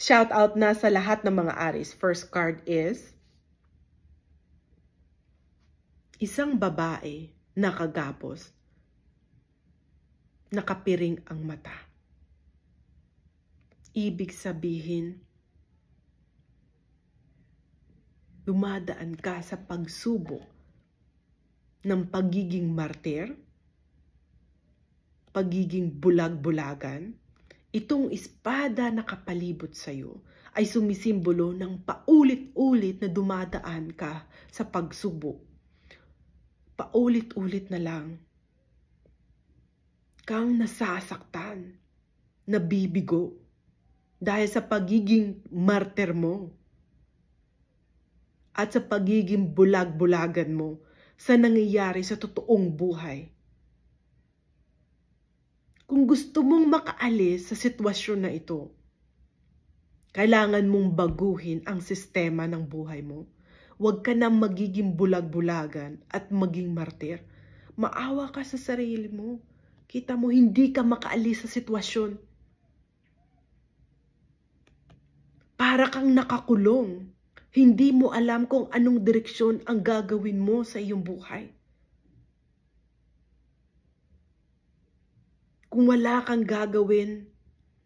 Shout out na sa lahat ng mga Aries. First card is isang babae nakagapos, nakapiring ang mata. Ibig sabihin, dumadaan ka sa pagsubok ng pagiging martir, pagiging bulag-bulagan. Itong espada na kapalibot sa'yo ay sumisimbolo ng paulit-ulit na dumadaan ka sa pagsubok. Paulit-ulit na lang kang nasasaktan, nabibigo dahil sa pagiging martir mo at sa pagiging bulag-bulagan mo sa nangyayari sa totoong buhay. Kung gusto mong makaalis sa sitwasyon na ito, kailangan mong baguhin ang sistema ng buhay mo. Huwag ka na magiging bulag-bulagan at maging martir. Maawa ka sa sarili mo. Kita mo, hindi ka makaalis sa sitwasyon. Para kang nakakulong. Hindi mo alam kung anong direksyon ang gagawin mo sa iyong buhay. Kung wala kang gagawin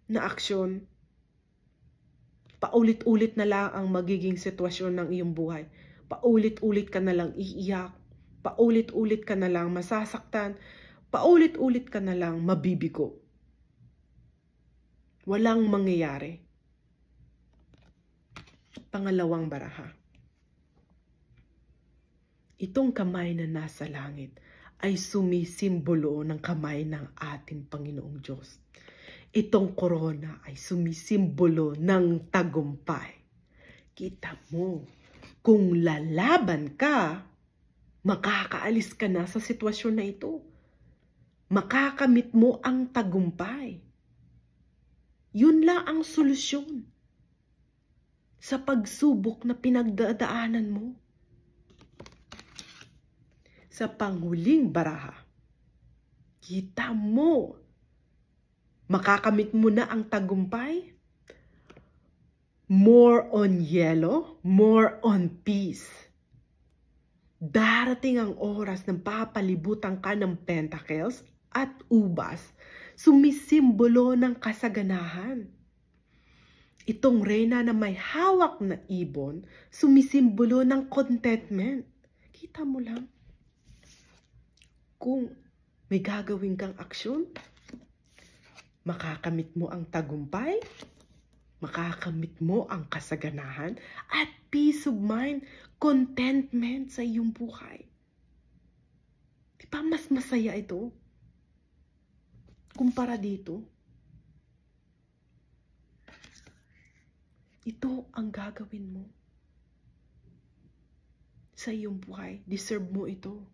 na aksyon, paulit-ulit na lang ang magiging sitwasyon ng iyong buhay. Paulit-ulit ka na lang iiyak. Paulit-ulit ka na lang masasaktan. Paulit-ulit ka na lang mabibigo. Walang mangyayari. Pangalawang baraha. Itong kamay na nasa langit ay sumisimbolo ng kamay ng ating Panginoong Diyos. Itong korona ay sumisimbolo ng tagumpay. Kita mo, kung lalaban ka, makakaalis ka na sa sitwasyon na ito. Makakamit mo ang tagumpay. Yun lang ang solusyon sa pagsubok na pinagdadaanan mo. Sa panghuling baraha, kita mo, makakamit mo na ang tagumpay. More on yellow, more on peace. Darating ang oras ng papalibutan ka ng pentacles at ubas, sumisimbolo ng kasaganahan. Itong reyna na may hawak na ibon, sumisimbolo ng contentment. Kita mo lang. Kung may gagawin kang aksyon, makakamit mo ang tagumpay, makakamit mo ang kasaganahan at peace of mind, contentment sa iyong buhay. Di ba mas masaya ito? Kumpara dito. Ito ang gagawin mo sa iyong buhay. Deserve mo ito.